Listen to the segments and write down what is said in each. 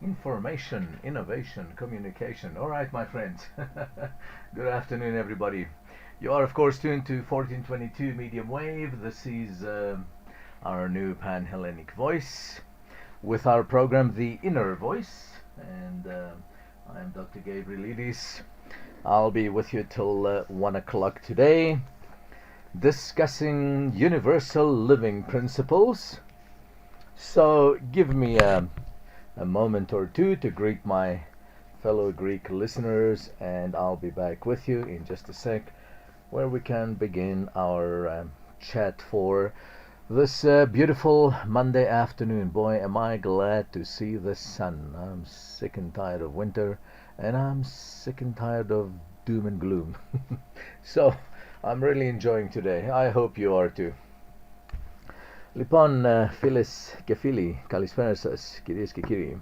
Information, innovation, communication. All right, my friends. Good afternoon, everybody. You are, of course, tuned to 1422 medium wave. This is our new Pan-Hellenic voice with our program, The Inner Voice. And I am Dr. Gabrielides. I'll be with you till 1 o'clock today, discussing universal living principles. So give me a moment or two to greet my fellow Greek listeners, and I'll be back with you in just a sec, where we can begin our chat for this beautiful Monday afternoon. Boy, am I glad to see the sun. I'm sick and tired of winter, and I'm sick and tired of doom and gloom. So I'm really enjoying today. I hope you are too. Λοιπόν, φίλες και φίλοι, καλησπέρα σας, κυρίες και κύριοι.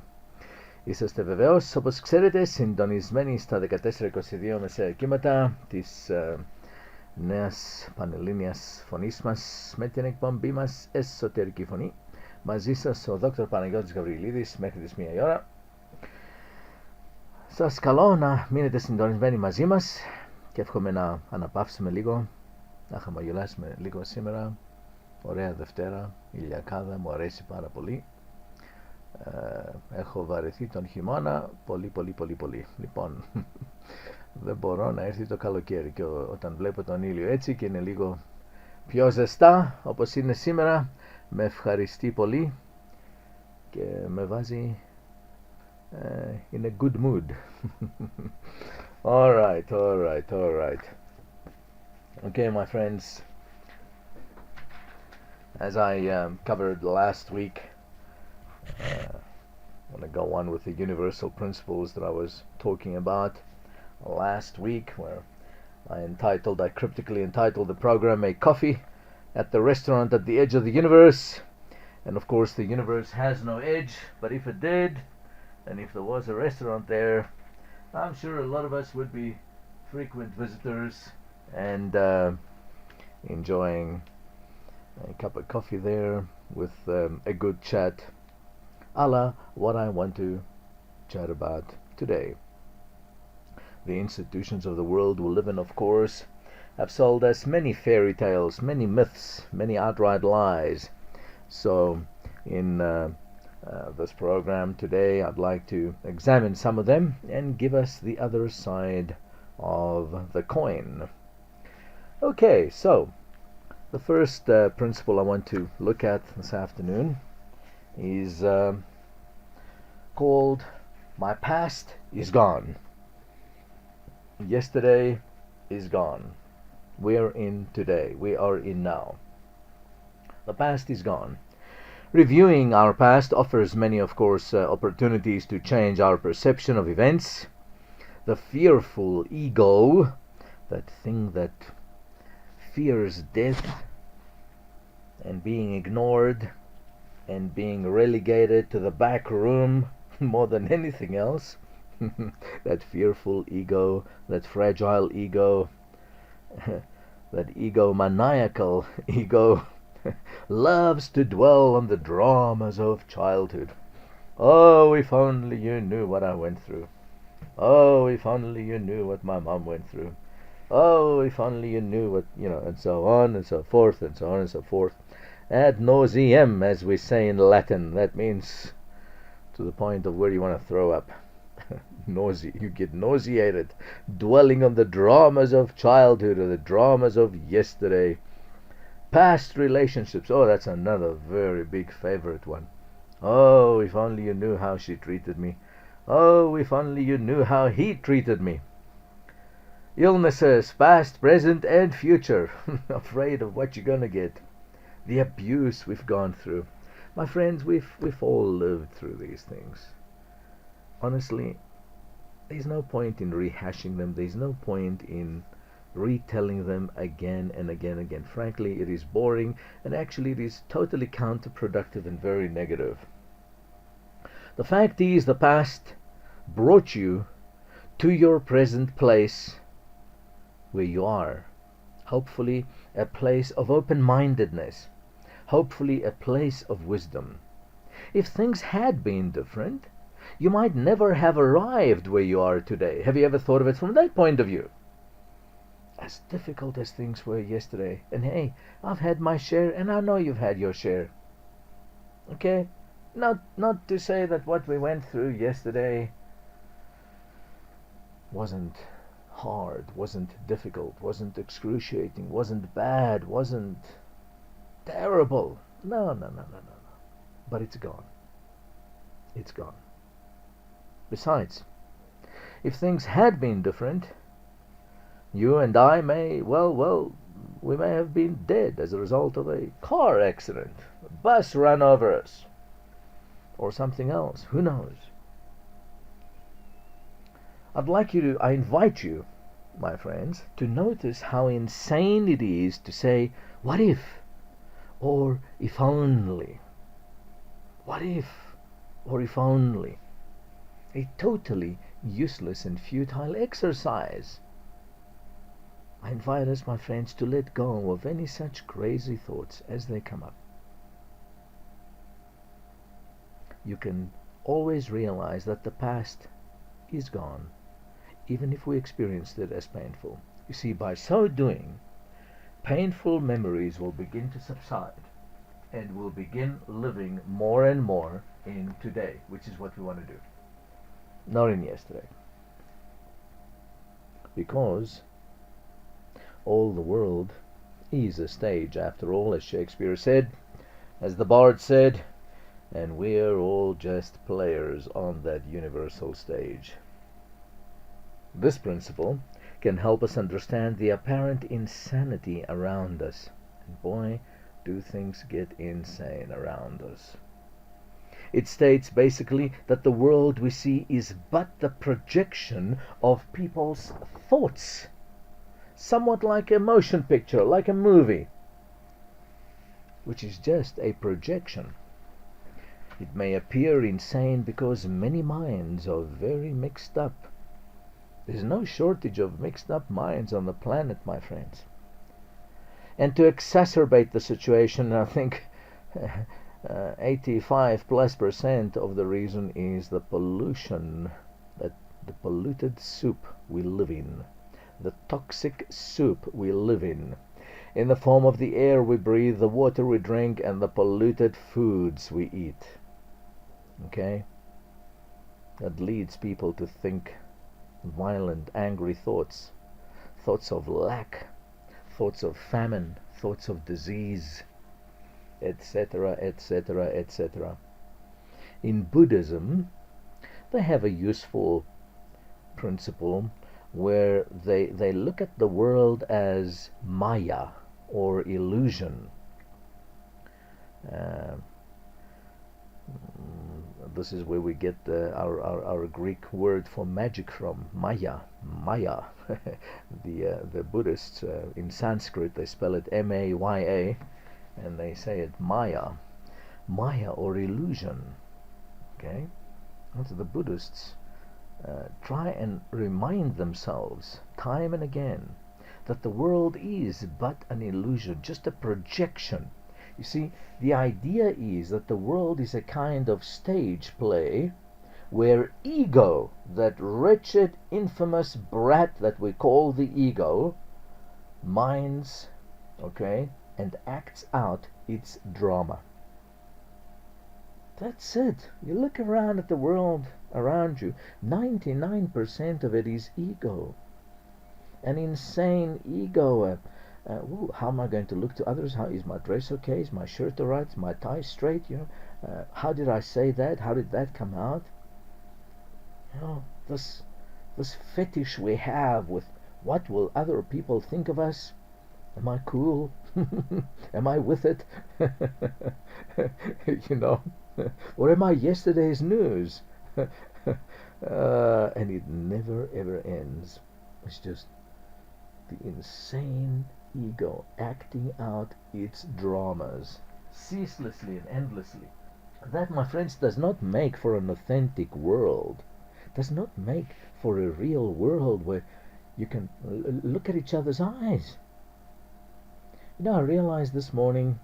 Είσαστε βεβαίως, όπως ξέρετε, συντονισμένοι στα 1422 μεσαία κύματα της νέας πανελλήνιας φωνής μας με την εκπομπή μας Εσωτερική Φωνή. Μαζί σας ο Δόκτωρ Παναγιώτης Γαβριλίδης μέχρι τις 1 η ώρα. Σας καλώ να μείνετε συντονισμένοι μαζί μας και εύχομαι να αναπαύσουμε λίγο, να χαμογελάσουμε λίγο σήμερα. Ωραία Δευτέρα, ηλιακάδα, μου αρέσει πάρα πολύ. Έχω βαρεθεί τον χειμώνα πολύ. Λοιπόν, δεν μπορώ να έρθει το καλοκαίρι και όταν βλέπω τον ήλιο έτσι και είναι λίγο πιο ζεστά όπως είναι σήμερα, με ευχαριστεί πολύ και με βάζει in a good mood. Alright. Okay, my friends. As I covered last week, I want to go on with the universal principles that I was talking about last week, where I cryptically entitled the program A Coffee at the Restaurant at the Edge of the Universe. And of course the universe has no edge, but if it did, and if there was a restaurant there, I'm sure a lot of us would be frequent visitors and enjoying a cup of coffee there with a good chat, a la what I want to chat about today. The institutions of the world we live in, of course, have sold us many fairy tales, many myths, many outright lies. So in this program today, I'd like to examine some of them and give us the other side of the coin. Okay, so the first principle I want to look at this afternoon is called My Past is Gone. Yesterday is gone. We're in today. We are in now. The past is gone. Reviewing our past offers many, of course, opportunities to change our perception of events. The fearful ego, that thing that fears death and being ignored and being relegated to the back room more than anything else, that fearful ego, that fragile ego, that egomaniacal ego loves to dwell on the dramas of childhood. Oh, if only you knew what I went through. Oh, if only you knew what my mom went through. Oh, if only you knew what, and so on and so forth and so on and so forth. Ad nauseam, as we say in Latin. That means to the point of where you want to throw up. You get nauseated, dwelling on the dramas of childhood or the dramas of yesterday. Past relationships. Oh, that's another very big favorite one. Oh, if only you knew how she treated me. Oh, if only you knew how he treated me. Illnesses, past, present, and future. Afraid of what you're gonna get. The abuse we've gone through. My friends, we've all lived through these things. Honestly, there's no point in rehashing them. There's no point in retelling them again and again. Frankly, it is boring, and actually it is totally counterproductive and very negative. The fact is, the past brought you to your present place where you are. Hopefully a place of open-mindedness. Hopefully a place of wisdom. If things had been different, You might never have arrived where you are today. Have you ever thought of it from that point of view? As difficult as things were yesterday, and hey, I've had my share, and I know you've had your share. Okay? Not to say that what we went through yesterday wasn't hard, wasn't difficult, wasn't excruciating, wasn't bad, wasn't terrible. No. But it's gone. It's gone. Besides, if things had been different, you and I may, we may have been dead as a result of a car accident, a bus ran over us, or something else. Who knows? I invite you, my friends, to notice how insane it is to say, what if? Or if only. What if? Or if only. A totally useless and futile exercise. I invite us, my friends, to let go of any such crazy thoughts as they come up. You can always realize that the past is gone, even if we experienced it as painful. You see, by so doing, painful memories will begin to subside, and we'll begin living more and more in today, which is what we want to do, not in yesterday. Because all the world is a stage, after all, as Shakespeare said, as the bard said, and we're all just players on that universal stage. This principle can help us understand the apparent insanity around us. And boy, do things get insane around us. It states basically that the world we see is but the projection of people's thoughts. Somewhat like a motion picture, like a movie, which is just a projection. It may appear insane because many minds are very mixed up. There's no shortage of mixed up minds on the planet, my friends. And to exacerbate the situation, I think 85+% of the reason is the pollution, that the polluted soup we live in, the toxic soup we live in the form of the air we breathe, the water we drink, and the polluted foods we eat. Okay? That leads people to think violent, angry thoughts, thoughts of lack, thoughts of famine, thoughts of disease, etc., etc., etc. In Buddhism, they have a useful principle where they look at the world as Maya, or illusion. This is where we get our Greek word for magic from, Maya. The Buddhists, in Sanskrit, they spell it M-A-Y-A, and they say it Maya, or illusion. Okay, and so the Buddhists try and remind themselves time and again that the world is but an illusion, just a projection. You see, the idea is that the world is a kind of stage play where ego, that wretched, infamous brat that we call the ego, minds, okay, and acts out its drama. That's it. You look around at the world around you, 99% of it is ego. An insane ego. How am I going to look to others? How is my dress okay? Is my shirt alright? Is my tie straight? How did I say that? How did that come out? This fetish we have with what will other people think of us? Am I cool? Am I with it? Or am I yesterday's news? And it never ever ends. It's just the insane ego acting out its dramas ceaselessly and endlessly. That, my friends, does not make for an authentic world, does not make for a real world where you can look at each other's eyes. I realized this morning,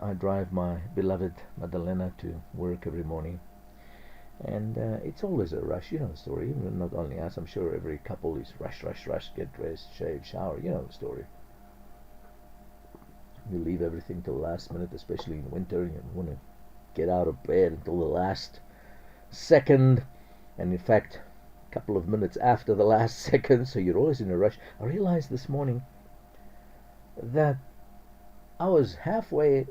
I drive my beloved Madalena to work every morning, And it's always a rush, you know the story. Not only us, I'm sure every couple is rush, rush, rush, get dressed, shave, shower, you know the story. You leave everything till the last minute, especially in winter. You want to get out of bed until the last second, and in fact, a couple of minutes after the last second, so you're always in a rush. I realized this morning that I was halfway,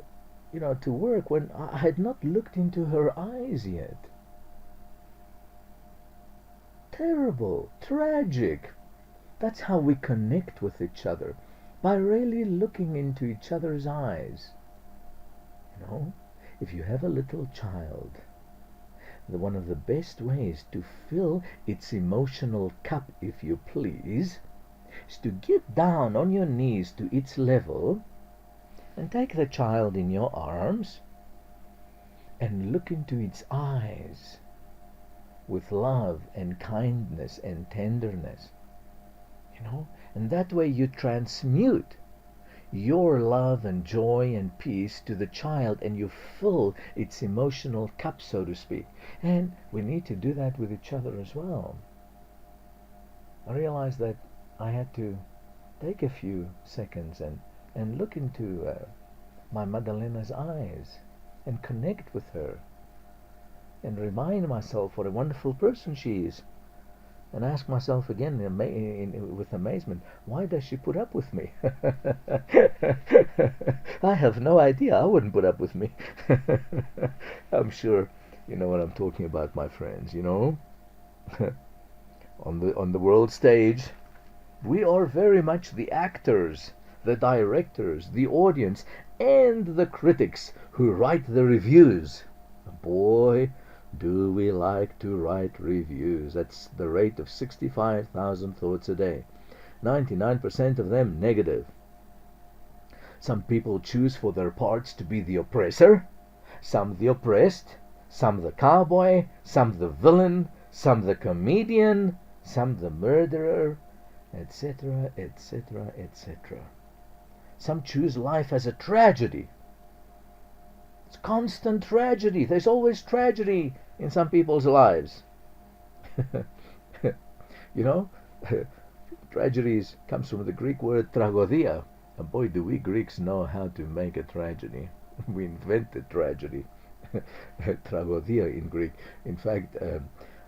to work when I had not looked into her eyes yet. Terrible, tragic. That's how we connect with each other, by really looking into each other's eyes. If you have a little child, one of the best ways to fill its emotional cup, if you please, is to get down on your knees to its level and take the child in your arms and look into its eyes with love and kindness and tenderness. And that way you transmute your love and joy and peace to the child, and you fill its emotional cup, so to speak. And we need to do that with each other as well. I realized that I had to take a few seconds and look into my Madalena's eyes and connect with her and remind myself what a wonderful person she is, and ask myself again with amazement, why does she put up with me? I have no idea. I wouldn't put up with me. I'm sure you know what I'm talking about, my friends. On the world stage, we are very much the actors, the directors, the audience, and the critics who write the reviews. Boy, do we like to write reviews. That's the rate of 65,000 thoughts a day. 99% of them negative. Some people choose for their parts to be the oppressor, some the oppressed, some the cowboy, some the villain, some the comedian, some the murderer, etc., etc., etc. Some choose life as a tragedy. It's constant tragedy. There's always tragedy in some people's lives. Tragedies comes from the Greek word tragodia. And boy, do we Greeks know how to make a tragedy. We invented tragedy. Tragodia in Greek. In fact,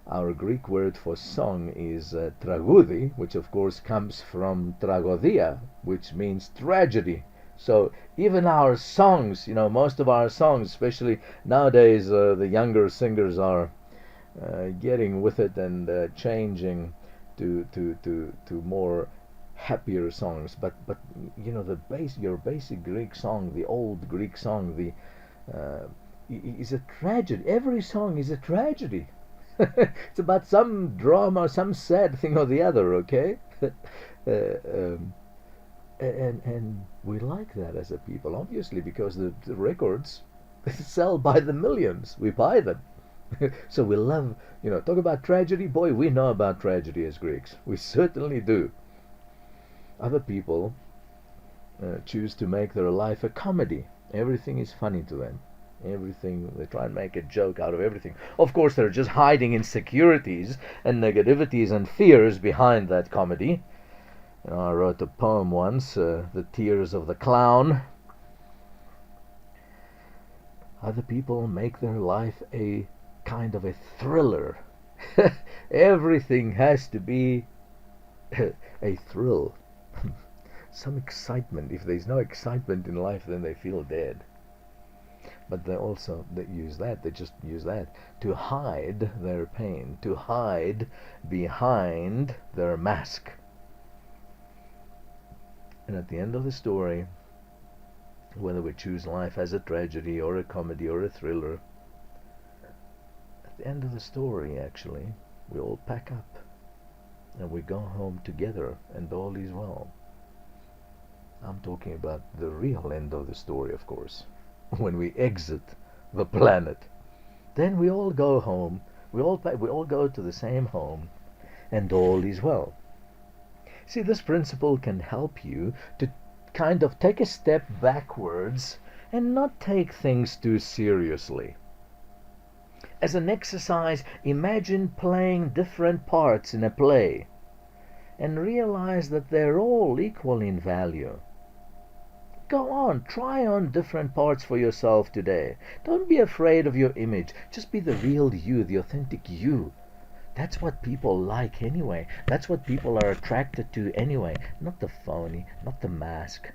our Greek word for song is tragoudi, which of course comes from tragodia, which means tragedy. So even our songs, most of our songs, especially nowadays, the younger singers are getting with it and changing to more happier songs. But your basic Greek song, the old Greek song, is a tragedy. Every song is a tragedy. It's about some drama, some sad thing or the other. Okay. And we like that as a people, obviously, because the records sell by the millions. We buy them. So we love, talk about tragedy. Boy, we know about tragedy as Greeks. We certainly do. Other people choose to make their life a comedy. Everything is funny to them. Everything, they try and make a joke out of everything. Of course, they're just hiding insecurities and negativities and fears behind that comedy. I wrote a poem once, The Tears of the Clown. Other people make their life a kind of a thriller. Everything has to be a thrill. Some excitement. If there's no excitement in life, then they feel dead. But they just use that to hide their pain, to hide behind their mask. And at the end of the story, whether we choose life as a tragedy or a comedy or a thriller, at the end of the story, actually, we all pack up and we go home together and all is well. I'm talking about the real end of the story, of course. When we exit the planet, then we all go home. We all go to the same home, and all is well. See, this principle can help you to kind of take a step backwards and not take things too seriously. As an exercise, imagine playing different parts in a play and realize that they're all equal in value. Go on, try on different parts for yourself today. Don't be afraid of your image. Just be the real you, the authentic you. That's what people like anyway. That's what people are attracted to anyway. Not the phony, not the mask.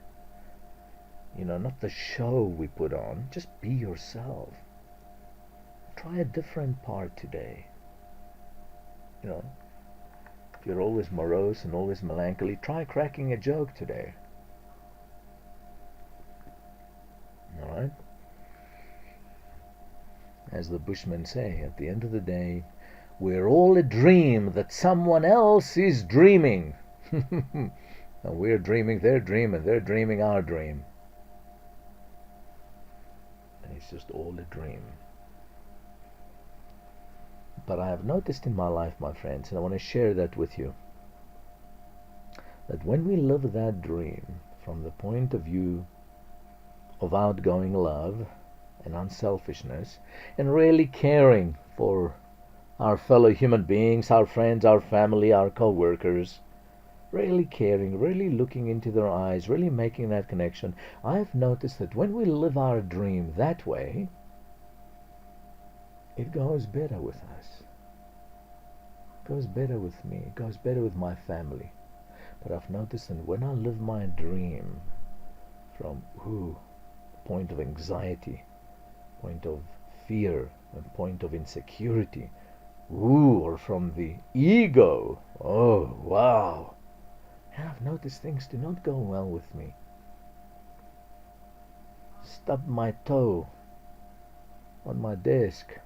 Not the show we put on. Just be yourself. Try a different part today. If you're always morose and always melancholy, try cracking a joke today. Alright? As the Bushmen say, at the end of the day, we're all a dream that someone else is dreaming. And we're dreaming their dream, and they're dreaming our dream. And it's just all a dream. But I have noticed in my life, my friends, and I want to share that with you, that when we live that dream from the point of view of outgoing love and unselfishness, and really caring for our fellow human beings, our friends, our family, our co-workers, really caring, really looking into their eyes, really making that connection, I've noticed that when we live our dream that way, it goes better with us. It goes better with me. It goes better with my family. But I've noticed that when I live my dream from point of anxiety, point of fear, and point of insecurity, or from the ego, oh wow, and I've noticed things do not go well with me. Stubbed my toe on my desk.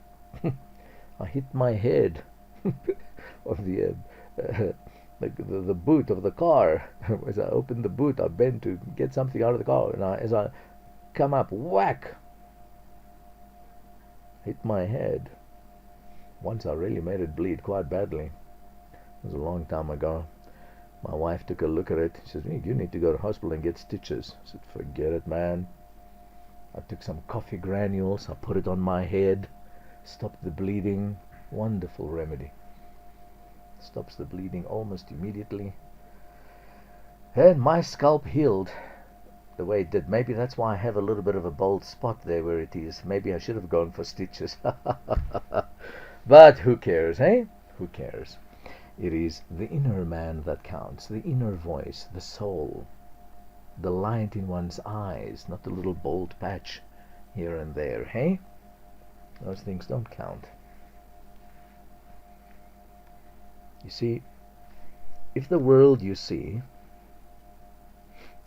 I hit my head of the boot of the car. As I opened the boot, I bent to get something out of the car, and as I come up, whack, hit my head. Once I really made it bleed quite badly. It was a long time ago. My wife took a look at it. She said, "You need to go to hospital and get stitches." I said, "Forget it, man." I took some coffee granules, I put it on my head, stopped the bleeding. Wonderful remedy. Stops the bleeding almost immediately. And my scalp healed the way it did. Maybe that's why I have a little bit of a bald spot there where it is. Maybe I should have gone for stitches. But who cares, eh? Who cares? It is the inner man that counts, the inner voice, the soul, the light in one's eyes, not the little bald patch here and there, hey? Those things don't count. You see, if the world you see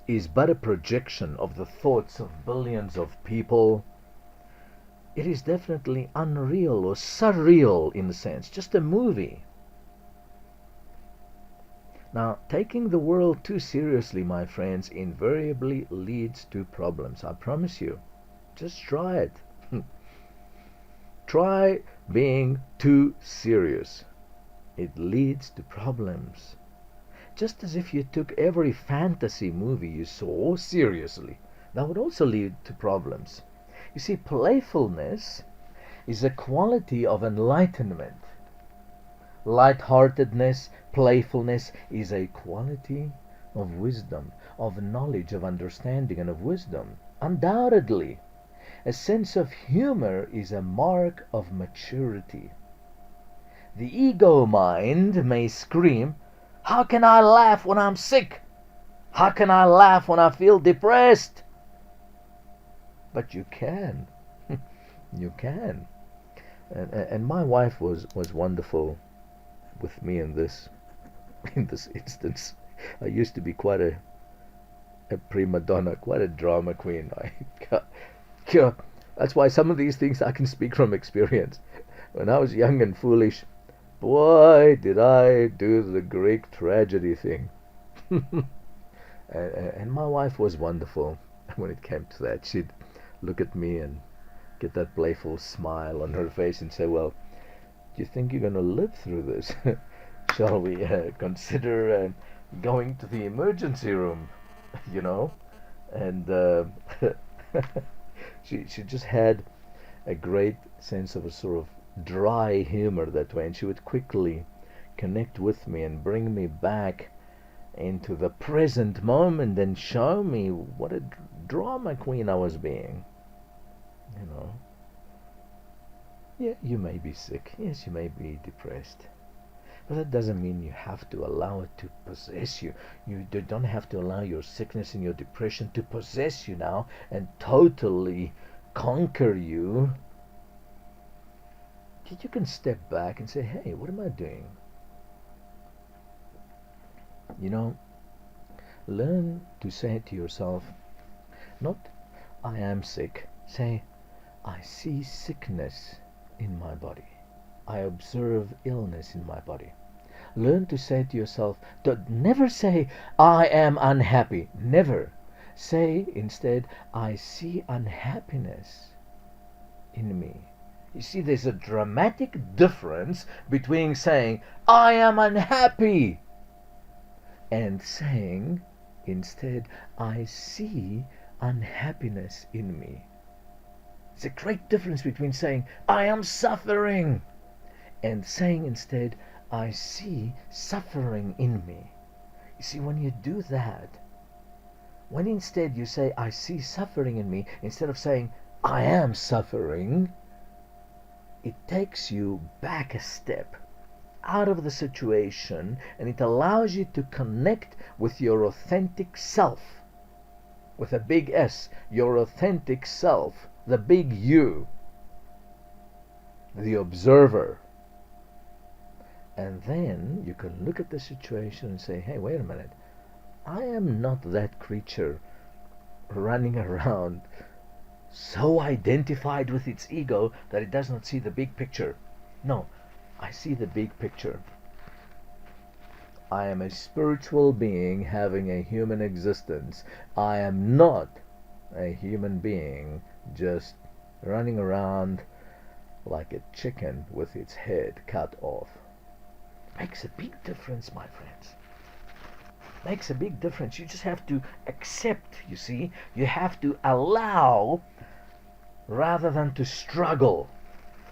is but a projection of the thoughts of billions of people, it is definitely unreal or surreal in a sense, just a movie. Now, taking the world too seriously, my friends, invariably leads to problems. I promise you. Just try it. Try being too serious. It leads to problems. Just as if you took every fantasy movie you saw seriously, that would also lead to problems. You see, playfulness is a quality of enlightenment. Lightheartedness, playfulness is a quality of wisdom, of knowledge, of understanding, and of wisdom. Undoubtedly, a sense of humor is a mark of maturity. The ego mind may scream, "How can I laugh when I'm sick? How can I laugh when I feel depressed?" But you can. You can. And my wife was wonderful with me in this instance. I used to be quite a prima donna, quite a drama queen. That's why some of these things I can speak from experience. When I was young and foolish, boy, did I do the Greek tragedy thing. And my wife was wonderful. When it came to that, she'd look at me and get that playful smile on her face and say, "Well, do you think you're going to live through this? Shall we consider going to the emergency room?" You know? And she just had a great sense of a sort of dry humor that way, and she would quickly connect with me and bring me back into the present moment and show me what a drama queen I was being. You know, yeah, you may be sick, yes, you may be depressed, but that doesn't mean you have to allow it to possess you. You don't have to allow your sickness and your depression to possess you now and totally conquer you. You can step back and say, hey, what am I doing? You know, learn to say to yourself, not I am sick. Say, I see sickness in my body. I observe illness in my body. Learn to say to yourself, never say, I am unhappy. Never. Say instead, I see unhappiness in me. You see, there's a dramatic difference between saying, I am unhappy, and saying, instead, I see unhappiness in me. It's a great difference between saying, I am suffering, and saying instead, I see suffering in me. You see, when you do that, when instead you say, I see suffering in me, instead of saying, I am suffering, it takes you back a step out of the situation, and it allows you to connect with your authentic self, with a big S, your authentic self, the big you, the observer. And then you can look at the situation and say, hey, wait a minute, I am not that creature running around so identified with its ego that it does not see the big picture. No, I see the big picture. I am a spiritual being having a human existence. I am not a human being just running around like a chicken with its head cut off. Makes a big difference, my friends. Makes a big difference. You just have to accept, you see. You have to allow rather than to struggle.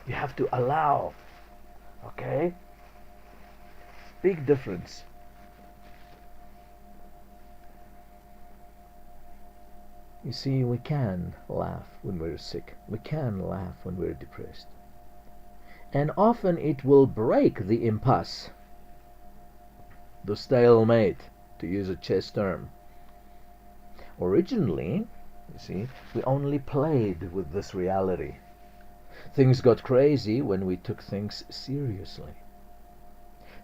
You have to allow. Okay? Big difference. You see, we can laugh when we're sick. We can laugh when we're depressed. And often it will break the impasse, the stalemate, to use a chess term. Originally, you see, we only played with this reality. Things got crazy when we took things seriously.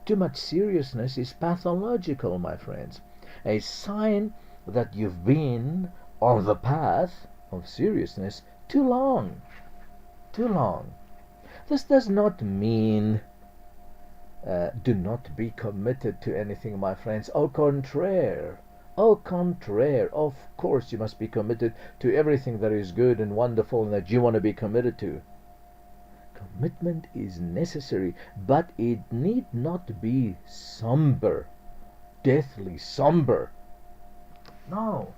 Too much seriousness is pathological, my friends. A sign that you've been on the path of seriousness too long. Too long. This does not mean do not be committed to anything, my friends. Au contraire. Au contraire. Of course you must be committed to everything that is good and wonderful and that you want to be committed to. Commitment is necessary, but it need not be somber, deathly somber. No.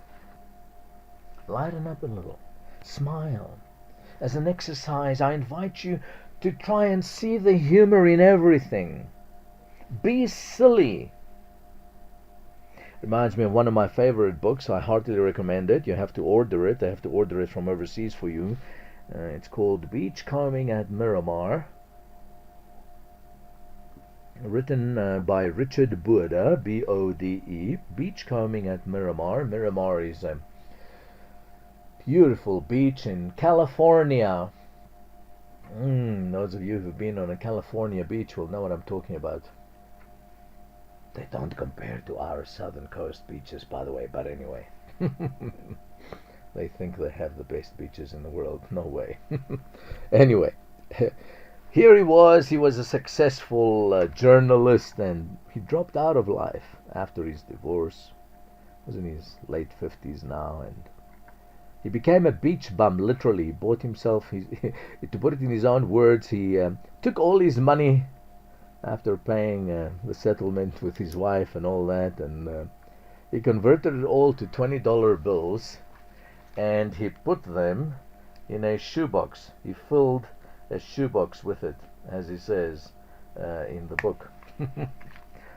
Lighten up a little. Smile. As an exercise, I invite you to try and see the humor in everything. Be silly. Reminds me of one of my favorite books. I heartily recommend it. You have to order it. I have to order it from overseas for you. It's called Beachcombing at Miramar. Written by Richard Bode, B-O-D-E. Beachcombing at Miramar. Miramar is a beautiful beach in California. Those of you who've been on a California beach will know what I'm talking about. They don't compare to our southern coast beaches, by the way, but anyway. They think they have the best beaches in the world. No way. Anyway, here he was a successful journalist, and he dropped out of life after his divorce. He was in his late 50s now, and he became a beach bum, literally. He bought himself, to put it in his own words, he took all his money after paying the settlement with his wife and all that, and he converted it all to $20 bills, and he put them in a shoebox. He filled a shoebox with it. as he says in the book.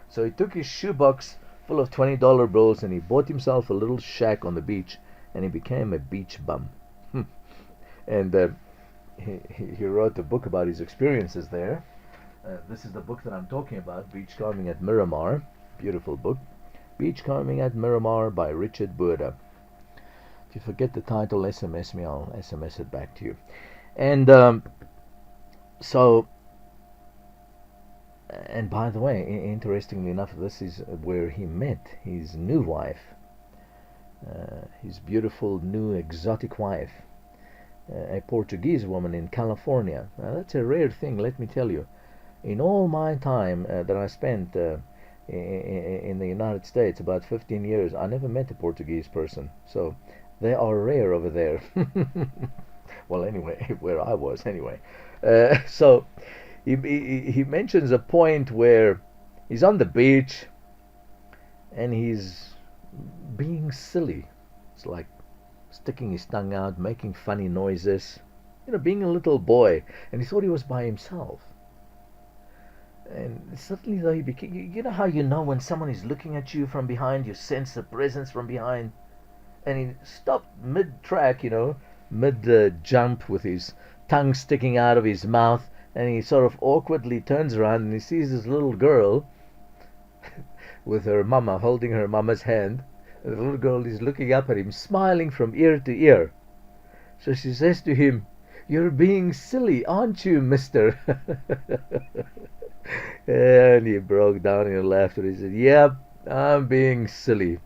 So he took his shoebox full of $20 bills and he bought himself a little shack on the beach, and he became a beach bum. And he wrote a book about his experiences there. This is the book that I'm talking about, Beachcombing at Miramar. Beautiful book. Beachcombing at Miramar by Richard Burda. If you forget the title, SMS me, I'll SMS it back to you. And and by the way, interestingly enough, this is where he met his new wife, his beautiful new exotic wife, a Portuguese woman in California. Now, that's a rare thing, let me tell you. In all my time that I spent in the United States, about 15 years, I never met a Portuguese person. So they are rare over there. Well, anyway, where I was, anyway. So he mentions a point where he's on the beach and he's being silly. It's like sticking his tongue out, making funny noises, being a little boy. And he thought he was by himself. And suddenly, though, he became, you know how you know when someone is looking at you from behind, you sense the presence from behind. And he stopped mid-track, mid-jump, with his tongue sticking out of his mouth, and he sort of awkwardly turns around and he sees this little girl with her mama, holding her mama's hand. And the little girl is looking up at him, smiling from ear to ear. So she says to him, "You're being silly, aren't you, mister?" And he broke down in laughter. He said, "Yep, I'm being silly.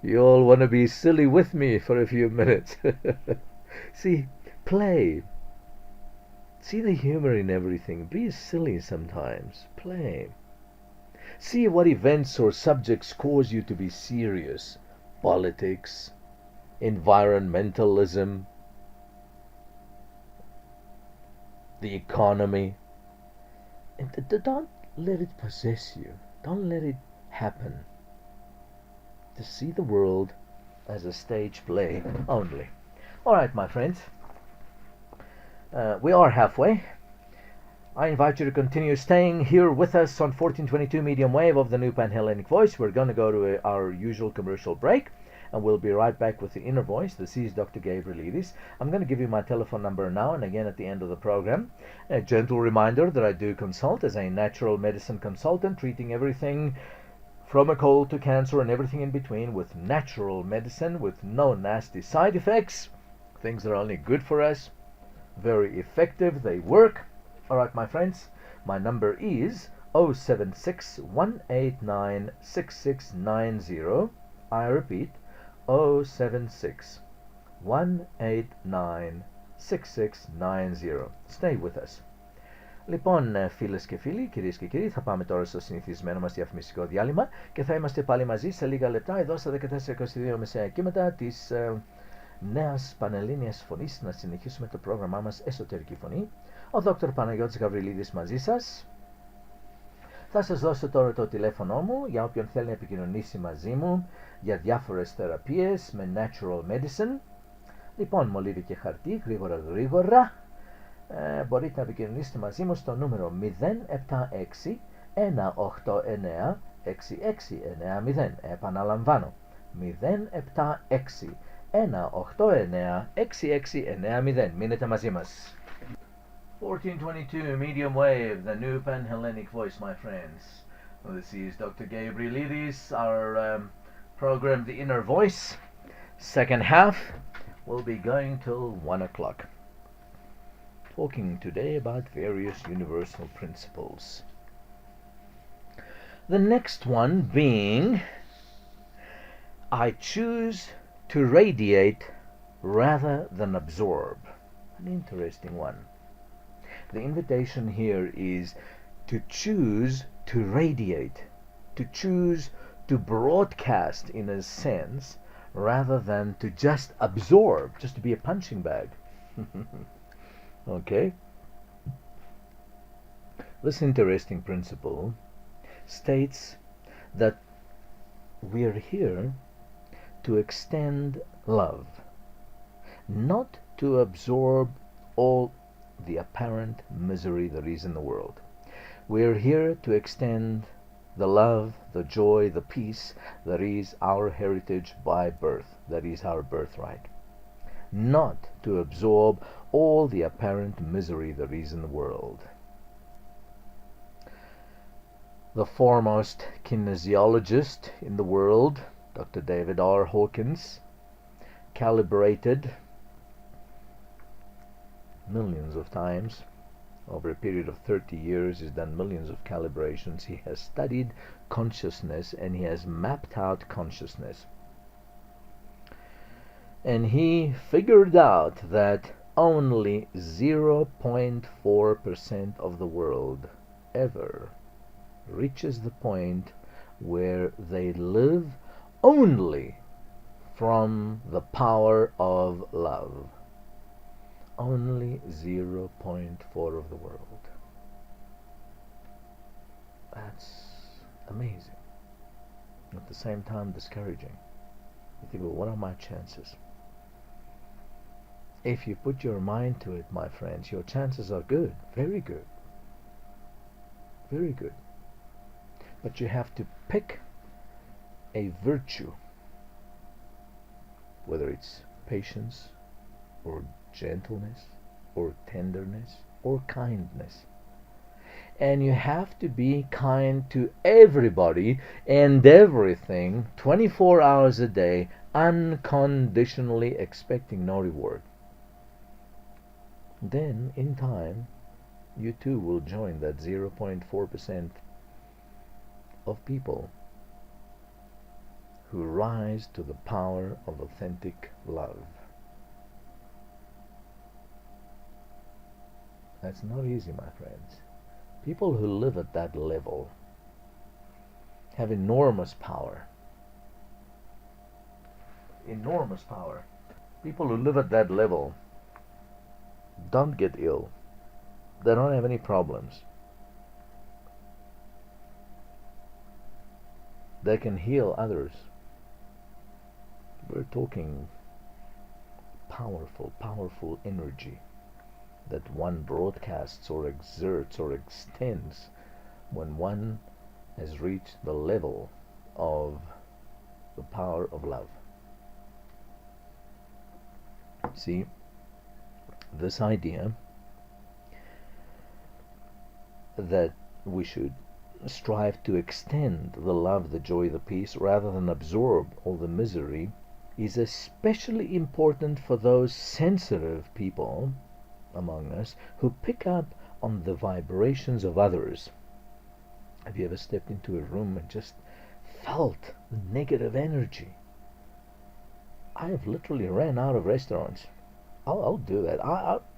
You all want to be silly with me for a few minutes." See, play. See the humor in everything. Be silly sometimes. Play. See what events or subjects cause you to be serious. Politics, environmentalism, the economy. And don't let it possess you. Don't let it happen. To see the world as a stage play only. All right, my friends. We are halfway. I invite you to continue staying here with us on 1422 medium wave of the New Pan-Hellenic Voice. We're going to go to our usual commercial break, and we'll be right back with the inner voice. This is Dr. Gabrielides. I'm going to give you my telephone number now and again at the end of the program. A gentle reminder that I do consult as a natural medicine consultant, treating everything from a cold to cancer and everything in between with natural medicine, with no nasty side effects. Things that are only good for us. Very effective. They work. All right, my friends. My number is 076-189-6690. I repeat, 076-189-6690. Stay with us. Λοιπόν, φίλες και φίλοι, κυρίες και κύριοι, θα πάμε τώρα στο συνηθισμένο μας διαφημιστικό διάλειμμα και θα είμαστε πάλι μαζί σε λίγα λεπτά εδώ στα 1422 μεσαία κύματα της νέας πανελλήνιας φωνής. Να συνεχίσουμε το πρόγραμμά μας Εσωτερική Φωνή. Ο Δόκτωρ Παναγιώτης Γαβριλίδης μαζί σας. Θα σας δώσω τώρα το τηλέφωνο μου για όποιον θέλει να επικοινωνήσει μαζί μου για διάφορες θεραπείες με natural medicine. Λοιπόν, μολύβι και χαρτί, γρήγορα. Μπορείτε να επικοινωνήσετε μαζί μου στο νούμερο 076 189 6690. Επαναλαμβάνω, 076 189 6690. Μείνετε μαζί μας. 1422 medium wave, the New Pan-Hellenic Voice, my friends. Well, this is Dr. Gabrielides. Our program, The Inner Voice, second half, will be going till 1 o'clock. Talking today about various universal principles. The next one being, I choose to radiate rather than absorb. An interesting one. The invitation here is to choose to radiate, to choose to broadcast in a sense, rather than to just absorb, just to be a punching bag. Okay? This interesting principle states that we are here to extend love, not to absorb all the apparent misery that is in the world. We're here to extend the love, the joy, the peace that is our heritage by birth, that is our birthright. Not to absorb all the apparent misery that is in the world. The foremost kinesiologist in the world, Dr. David R. Hawkins, calibrated millions of times. Over a period of 30 years, he's done millions of calibrations. He has studied consciousness and he has mapped out consciousness. And he figured out that only 0.4% of the world ever reaches the point where they live only from the power of love. Only 0.4 of the world. That's amazing. At the same time, discouraging. You think, well, what are my chances? If you put your mind to it, my friends, your chances are good. Very good. Very good. But you have to pick a virtue, whether it's patience or gentleness or tenderness or kindness. And you have to be kind to everybody and everything 24 hours a day, unconditionally, expecting no reward. Then, in time, you too will join that 0.4% of people who rise to the power of authentic love. That's not easy, my friends. People who live at that level have enormous power. Enormous power. People who live at that level don't get ill. They don't have any problems. They can heal others. We're talking powerful energy that one broadcasts or exerts or extends when one has reached the level of the power of love. See, this idea that we should strive to extend the love, the joy, the peace, rather than absorb all the misery, is especially important for those sensitive people among us who pick up on the vibrations of others. Have you ever stepped into a room and just felt the negative energy? I have literally ran out of restaurants. I'll do that.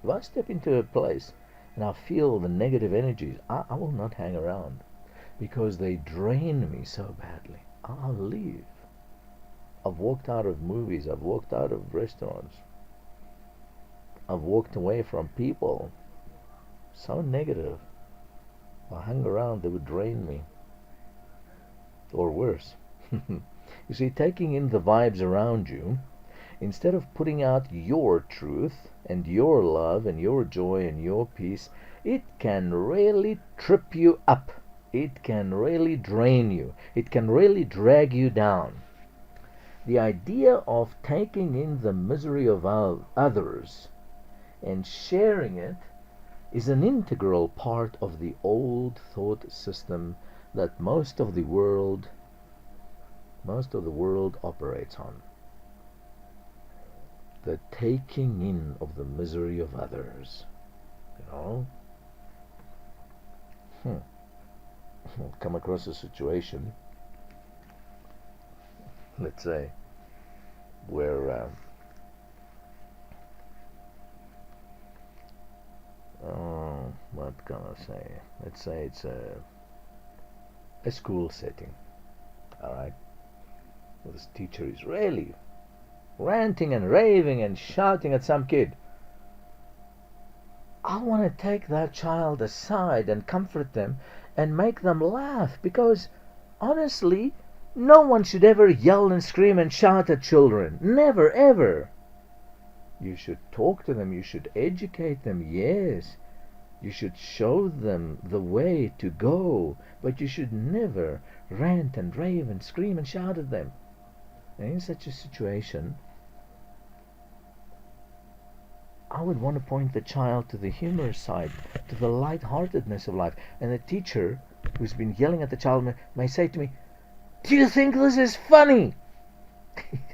If I step into a place and I feel the negative energies, I will not hang around because they drain me so badly. I'll leave. I've walked out of movies. I've walked out of restaurants. I've walked away from people so negative. If I hung around, they would drain me. Or worse. You see, taking in the vibes around you, instead of putting out your truth and your love and your joy and your peace, it can really trip you up. It can really drain you. It can really drag you down. The idea of taking in the misery of others and sharing it is an integral part of the old thought system that most of the world operates on. The taking in of the misery of others. I'll come across a situation, let's say, where what can I say? Let's say it's a school setting. Alright? Well, this teacher is really ranting and raving and shouting at some kid. I want to take that child aside and comfort them and make them laugh, because honestly, no one should ever yell and scream and shout at children. Never, ever. You should talk to them. You should educate them. Yes. You should show them the way to go. But you should never rant and rave and scream and shout at them. And in such a situation, I would want to point the child to the humorous side, to the light-heartedness of life. And the teacher who's been yelling at the child may say to me, "Do you think this is funny?"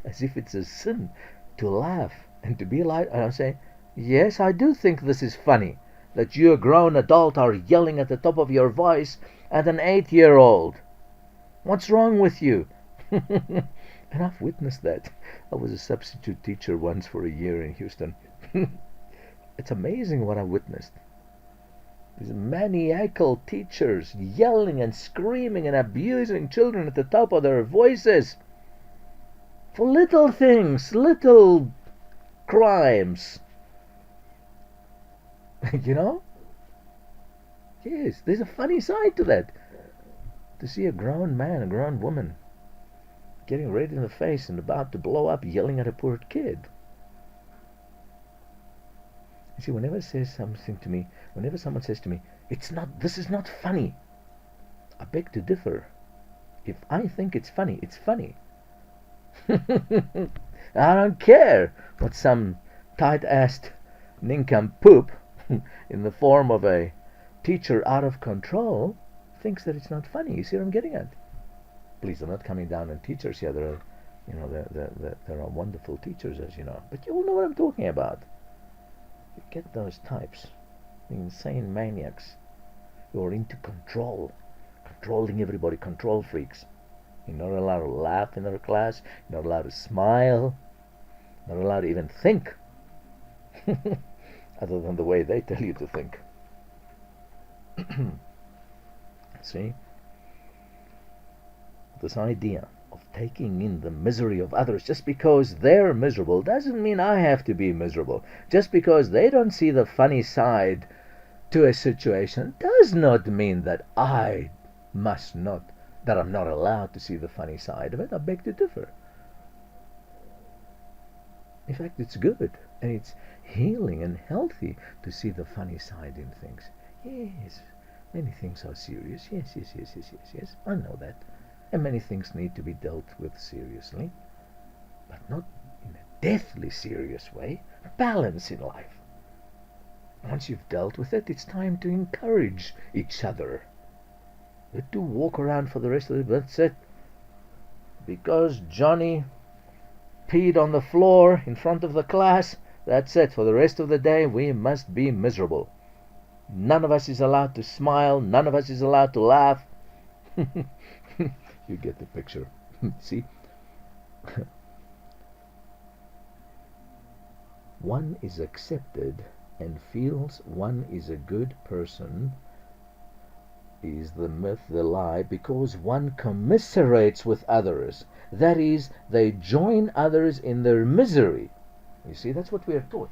As if it's a sin to laugh and to be light. And I'm saying, yes, I do think this is funny, that you, a grown adult, are yelling at the top of your voice at an 8-year-old. What's wrong with you? And I've witnessed that. I was a substitute teacher once for a year in Houston. It's amazing what I witnessed. These maniacal teachers yelling and screaming and abusing children at the top of their voices for little things, little crimes. You know? Yes, there's a funny side to that. To see a grown man, a grown woman getting red in the face and about to blow up, yelling at a poor kid. You see, whenever someone says to me, this is not funny, I beg to differ. If I think it's funny, it's funny. I don't care what some tight-assed nincompoop in the form of a teacher out of control thinks that it's not funny. You see what I'm getting at? Please, I'm not coming down on teachers here. There are wonderful teachers, as you know. But you all know what I'm talking about. You get those types, the insane maniacs who are into controlling everybody, control freaks. You're not allowed to laugh in their class. You're not allowed to smile. You're not allowed to even think, other than the way they tell you to think. See? This idea of taking in the misery of others just because they're miserable doesn't mean I have to be miserable. Just because they don't see the funny side to a situation does not mean that I'm not allowed to see the funny side of it. I beg to differ. In fact, it's good and it's healing and healthy to see the funny side in things. Yes, many things are serious. Yes. I know that. And many things need to be dealt with seriously, but not in a deathly serious way. Balance in life. Once you've dealt with it, it's time to encourage each other. Not to walk around for the rest of the day. That's it. Because Johnny peed on the floor in front of the class, that's it. For the rest of the day, we must be miserable. None of us is allowed to smile. None of us is allowed to laugh. You get the picture. See? One is accepted and feels one is a good person, is the myth, the lie, because one commiserates with others. That is, they join others in their misery. You see, that's what we are taught.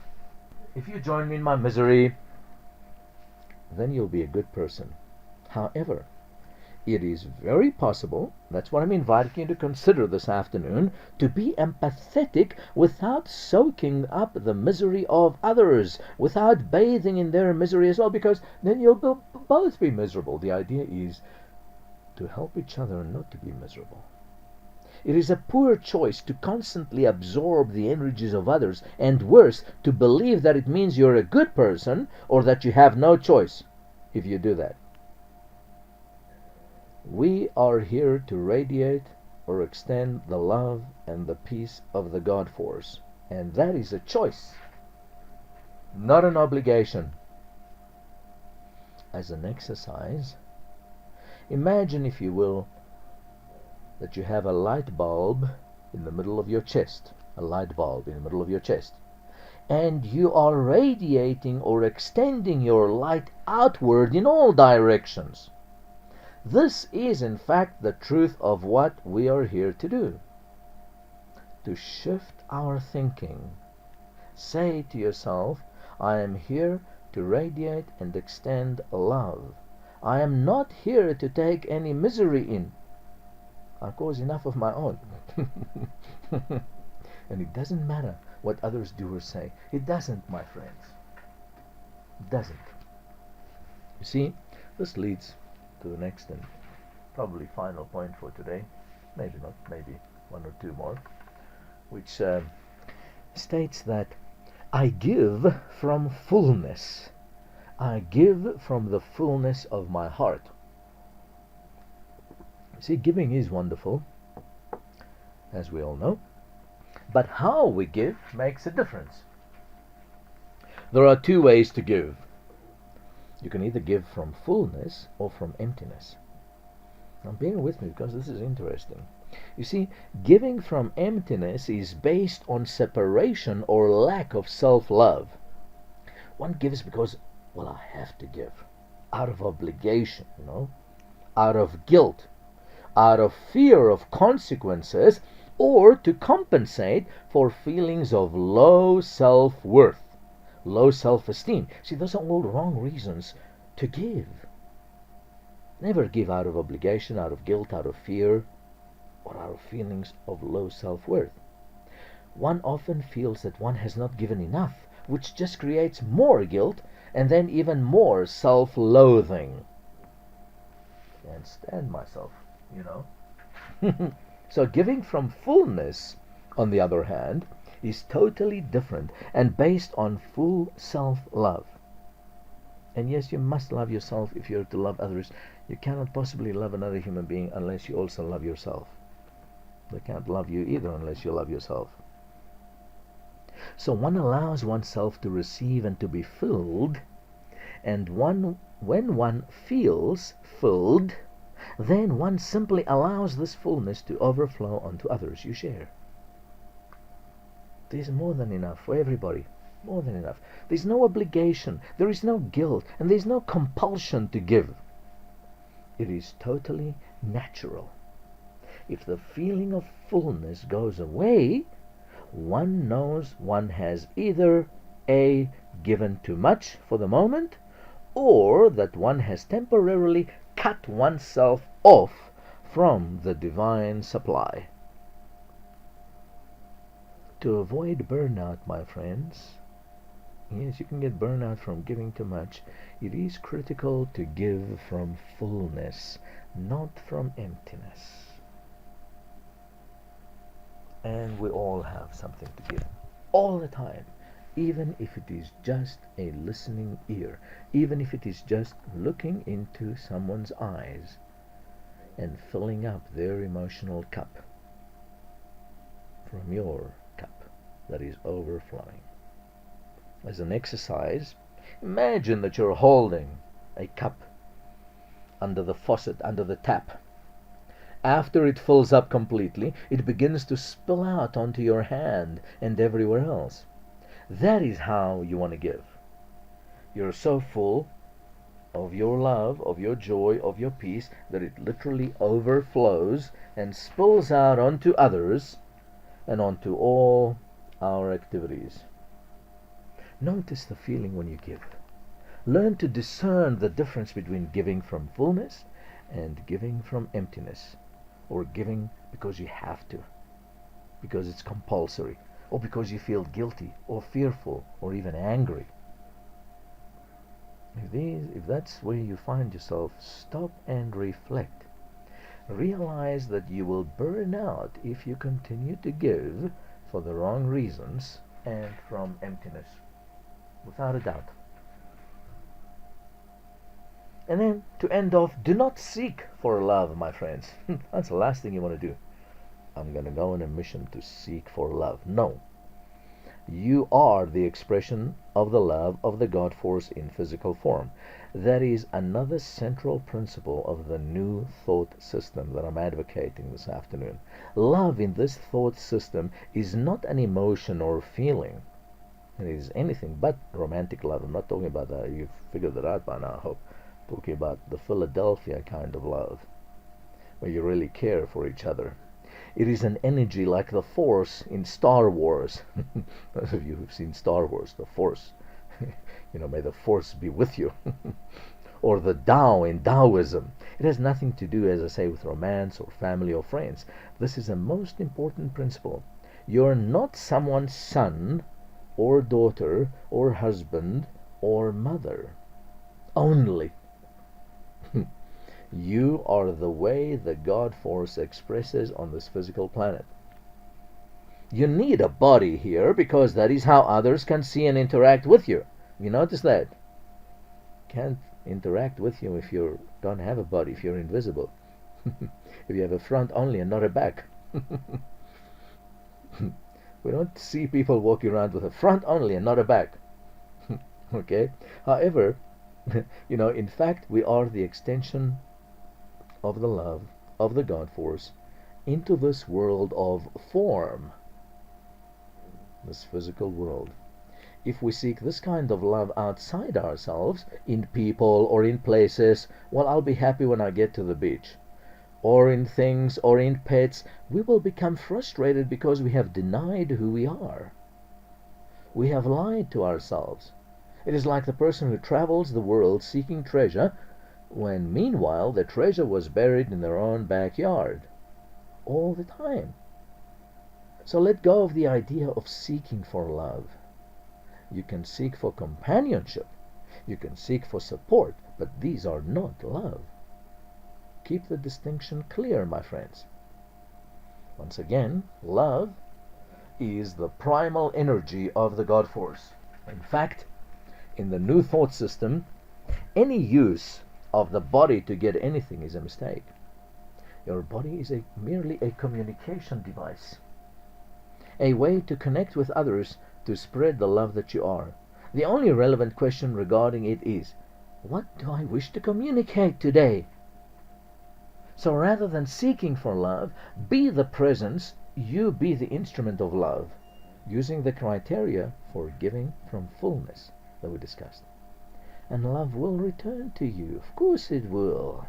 If you join me in my misery, then you'll be a good person. However, it is very possible, that's what I'm inviting you to consider this afternoon, to be empathetic without soaking up the misery of others, without bathing in their misery as well, because then you'll both be miserable. The idea is to help each other not to be miserable. It is a poor choice to constantly absorb the energies of others, and worse, to believe that it means you're a good person or that you have no choice if you do that. We are here to radiate or extend the love and the peace of the God force. And that is a choice, not an obligation. As an exercise, imagine, if you will, that you have a light bulb in the middle of your chest. A light bulb in the middle of your chest. And you are radiating or extending your light outward in all directions. This is, in fact, the truth of what we are here to do. To shift our thinking. Say to yourself, I am here to radiate and extend love. I am not here to take any misery in. I cause enough of my own. And it doesn't matter what others do or say. It doesn't, my friends. It doesn't. You see, this leads to the next and probably final point for today. Maybe not, maybe one or two more, which states that I give from fullness. I give from the fullness of my heart. See, giving is wonderful, as we all know, but how we give makes a difference. There are two ways to give. You can either give from fullness or from emptiness. Now bear with me, because this is interesting. You see, giving from emptiness is based on separation or lack of self-love. One gives because, well, I have to give, out of obligation, out of guilt, out of fear of consequences, or to compensate for feelings of low self-worth, low self-esteem. See, those are all wrong reasons to give. Never give out of obligation, out of guilt, out of fear, or out of feelings of low self-worth. One often feels that one has not given enough, which just creates more guilt and then even more self-loathing. Can't stand myself, So giving from fullness, on the other hand, is totally different and based on full self-love. And yes, you must love yourself if you're to love others. You cannot possibly love another human being unless you also love yourself. They can't love you either unless you love yourself. So one allows oneself to receive and to be filled, and when one feels filled, then one simply allows this fullness to overflow onto others you share. There's more than enough for everybody. More than enough. There's no obligation, there is no guilt, and there's no compulsion to give. It is totally natural. If the feeling of fullness goes away, one knows one has either A, given too much for the moment, or that one has temporarily cut oneself off from the divine supply. To avoid burnout, my friends, yes, you can get burnout from giving too much. It is critical to give from fullness, not from emptiness. And we all have something to give, all the time, even if it is just a listening ear, even if it is just looking into someone's eyes and filling up their emotional cup from your cup that is overflowing. As an exercise, imagine that you're holding a cup under the faucet, under the tap. After it fills up completely, it begins to spill out onto your hand and everywhere else. That is how you want to give. You're so full of your love, of your joy, of your peace, that it literally overflows and spills out onto others and onto all our activities. Notice the feeling when you give. Learn to discern the difference between giving from fullness and giving from emptiness, or giving because you have to, because it's compulsory, or because you feel guilty or fearful or even angry. If that's where you find yourself, stop and reflect. Realize that you will burn out if you continue to give for the wrong reasons and from emptiness, without a doubt. And then, to end off, do not seek for love, my friends. That's the last thing you want to do. I'm going to go on a mission to seek for love. No. You are the expression of the love of the God force in physical form. That is another central principle of the new thought system that I'm advocating this afternoon. Love in this thought system is not an emotion or feeling. It is anything but romantic love. I'm not talking about that. You've figured that out by now, I hope. Talking about the Philadelphia kind of love, where you really care for each other. It is an energy like the Force in Star Wars. Those of you who've seen Star Wars, the Force, may the Force be with you. Or the Tao in Taoism. It has nothing to do, as I say, with romance or family or friends. This is a most important principle. You're not someone's son or daughter or husband or mother only. You are the way the God force expresses on this physical planet. You need a body here because that is how others can see and interact with you. You notice that? Can't interact with you if you don't have a body, if you're invisible. If you have a front only and not a back. We don't see people walking around with a front only and not a back. Okay? However, in fact, we are the extension of the love of the God force into this world of form, this physical world. If we seek this kind of love outside ourselves, in people or in places, well, I'll be happy when I get to the beach. Or in things or in pets, we will become frustrated because we have denied who we are. We have lied to ourselves. It is like the person who travels the world seeking treasure, when meanwhile the treasure was buried in their own backyard all the time. So let go of the idea of seeking for love. You can seek for companionship. You can seek for support, but these are not love. Keep the distinction clear, my friends. Once again, love is the primal energy of the God force. In fact, in the New Thought system, any use of the body to get anything is a mistake. Your body is merely a communication device, a way to connect with others, to spread the love that you are. The only relevant question regarding it is, what do I wish to communicate today? So rather than seeking for love, be the presence, you be the instrument of love, using the criteria for giving from fullness that we discussed. And love will return to you. Of course it will.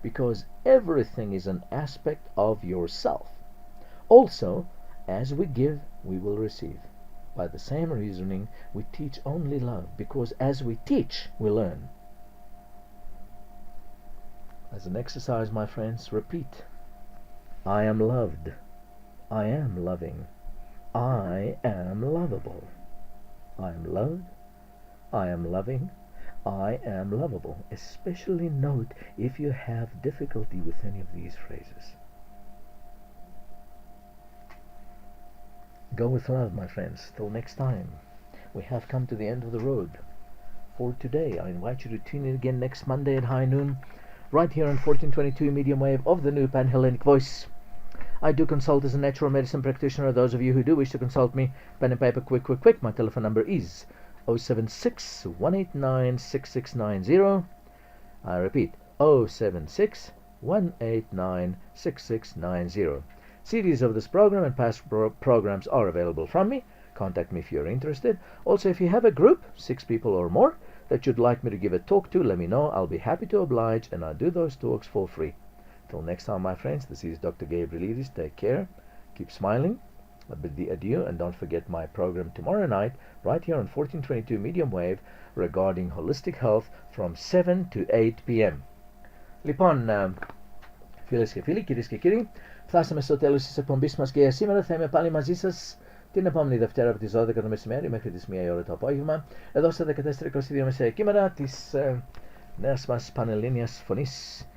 Because everything is an aspect of yourself. Also, as we give, we will receive. By the same reasoning, we teach only love, because as we teach, we learn. As an exercise, my friends, repeat. I am loved. I am loving. I am lovable. I am loved. I am loving. I am lovable. Especially note if you have difficulty with any of these phrases. Go with love, my friends. Till next time. We have come to the end of the road for today. I invite you to tune in again next Monday at high noon, right here on 1422 medium wave of the new Pan-Hellenic voice. I do consult as a natural medicine practitioner. Those of you who do wish to consult me, pen and paper, quick. My telephone number is 076 189 6690. I repeat, 076 189 6690. CDs of this program and past programs are available from me. Contact me if you're interested. Also, if you have a group, 6 people or more, that you'd like me to give a talk to, let me know. I'll be happy to oblige, and I do those talks for free. Till next time, my friends, this is Dr. Gabrielides. Take care. Keep smiling. I bid thee adieu, and don't forget my program tomorrow night, right here on 1422 medium wave, regarding holistic health from 7 to 8 p.m. Λοιπόν, φίλες και φίλοι, κυρίες και κύριοι, φτάσαμε στο τέλος της εκπομπής μας και για σήμερα. Θα είμαι πάλι μαζί σας την επόμενη Δευτέρα από τις 12 το μεσημέρι μέχρι τις 1 η ώρα το απόγευμα, εδώ στα 1422 μεσαία κύματα της νέας μας πανελλήνιας φωνής.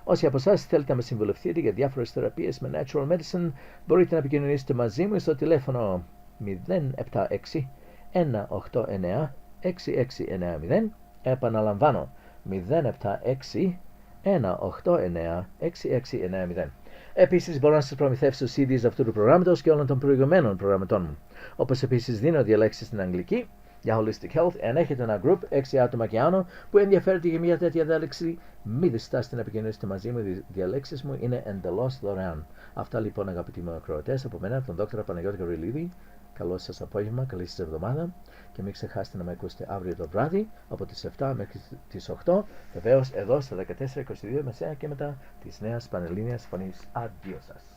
Όσοι από εσάς θέλετε να με συμβουλευτείτε για διάφορες θεραπείες με natural medicine, μπορείτε να επικοινωνήσετε μαζί μου στο τηλέφωνο 076 189 6690. Επαναλαμβάνω, 076 189 6690. Επίσης μπορώ να σας προμηθεύσω CDs αυτού του προγράμματος και όλων των προηγουμένων προγραμματών μου. Όπως επίσης δίνω διαλέξεις στην αγγλική για holistic health. Εάν έχετε ένα group 6 άτομα και άνω που ενδιαφέρεται για μια τέτοια διάλεξη, μη διστάσετε να επικοινωνήσετε μαζί μου. Οι διαλέξεις μου είναι εντελώς δωρεάν. Αυτά λοιπόν, αγαπητοί μου ακροατές, από μένα, τον Δ. Παναγιώτη Γαβριλίδη. Καλό σας απόγευμα, καλή σας εβδομάδα και μην ξεχάσετε να με ακούσετε αύριο το βράδυ από τις 7 μέχρι τις 8, βεβαίως εδώ στα 1422 μεσαία και μετά της νέας πανελλήνιας φωνής. Αντίο σας.